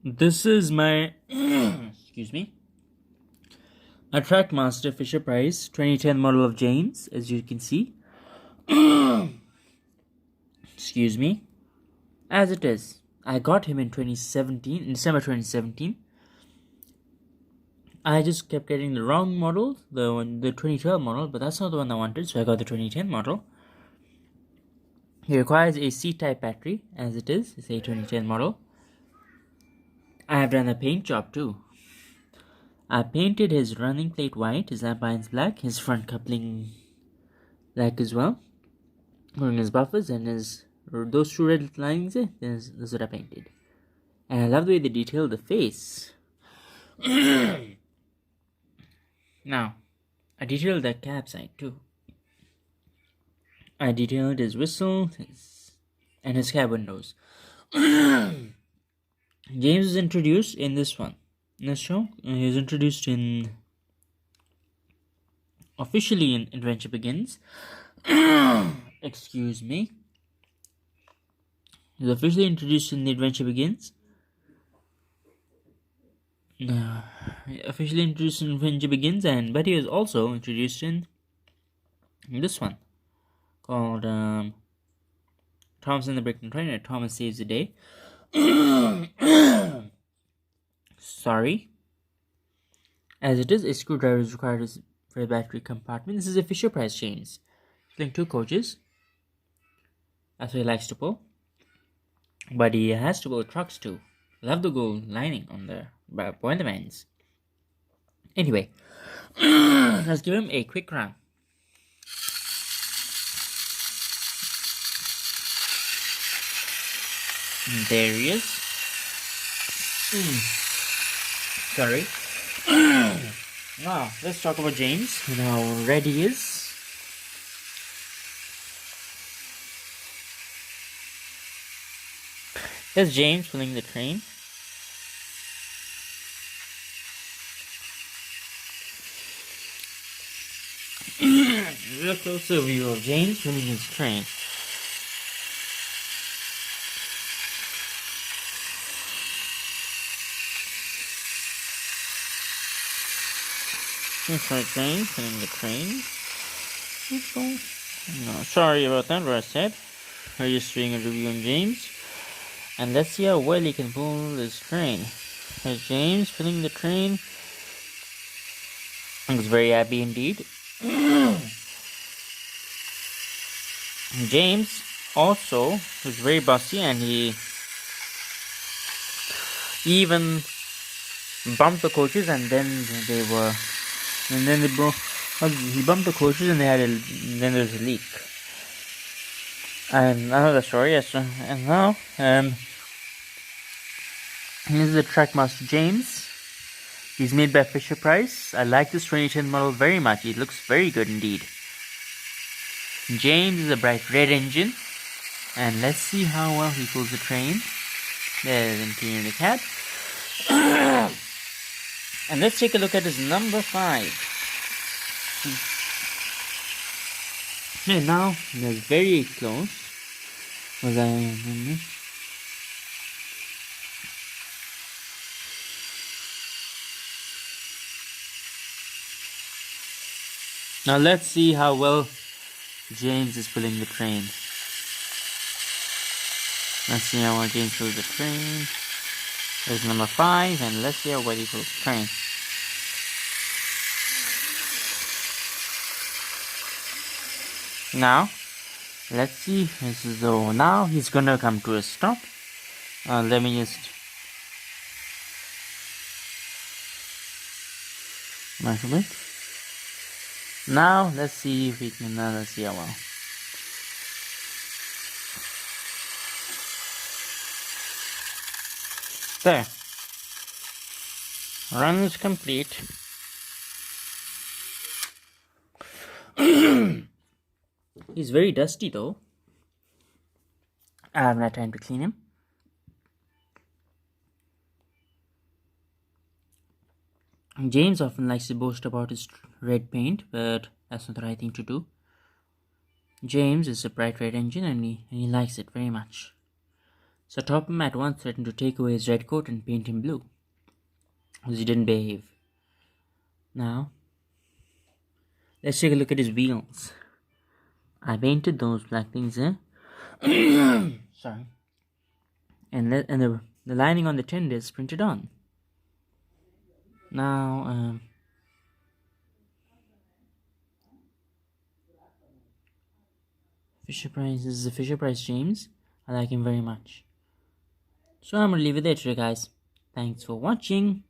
This is my excuse me, a TrackMaster Fisher Price 2010 model of James, as you can see. Excuse me. As it is, I got him in 2017, in December 2017. I just kept getting the wrong model, the 2012 model, but that's not the one I wanted, so I got the 2010 model. He requires a C-type battery, as it is. It's a 2010 model. I have done a paint job too. I painted his running plate white, his lamp irons black, his front coupling black as well, including his buffers and those two red lines there. That's what I painted. And I love the way they detailed the face. Now, I detailed that cab side too. I detailed his whistle and his cab windows. James was introduced in this one. In this show, he was introduced officially in Adventure Begins. Excuse me. He was officially introduced in The Adventure Begins. Officially introduced in Adventure Begins, but he was also introduced in this one called Thomas and the Brickton Train. Thomas Saves the Day. Sorry. As it is, a screwdriver is required for a battery compartment. This is a Fisher Price James. Filling 2 coaches. That's what he likes to pull. But he has to pull trucks too. Love the gold lining on the point of ends. Anyway, let's give him a quick round. There he is. Sorry. Now, let's talk about James and how red he is. There's James pulling the train. Real closer view of James pulling his train. Looks like James pulling the train. No, sorry about that, what I said. We're just doing a review on James. And let's see how well he can pull this train. There's James pulling the train. Looks very happy indeed. James also was very bossy, and he even bumped the coaches, and then he bumped the coaches, and then there was a leak. And I know the story, yes. And now, here's the TrackMaster James. He's made by Fisher Price. I like this 2010 model very much. It looks very good indeed. James is a bright red engine. And let's see how well he pulls the train. There's the interior of the cab. And let's take a look at his number 5. And now, that's very close. Now let's see how well James is pulling the train. Let's see how well James pulls the train. There's number 5, and let's see how well he pulls the train. Now, let's see. So now he's gonna come to a stop. Let me just mark a bit. Now let's see if we can. Let's see how well. There. Run is complete. He's very dusty though. I haven't had time to clean him. James often likes to boast about his red paint, but that's not the right thing to do. James is a bright red engine, and he likes it very much. So Topham at once threatened to take away his red coat and paint him blue, because he didn't behave. Now, let's take a look at his wheels. I painted those black things there. Sorry. And the lining on the tender is printed on. Now, Fisher-Price, this is a Fisher-Price James. I like him very much. So I'm going to leave it there today, guys. Thanks for watching.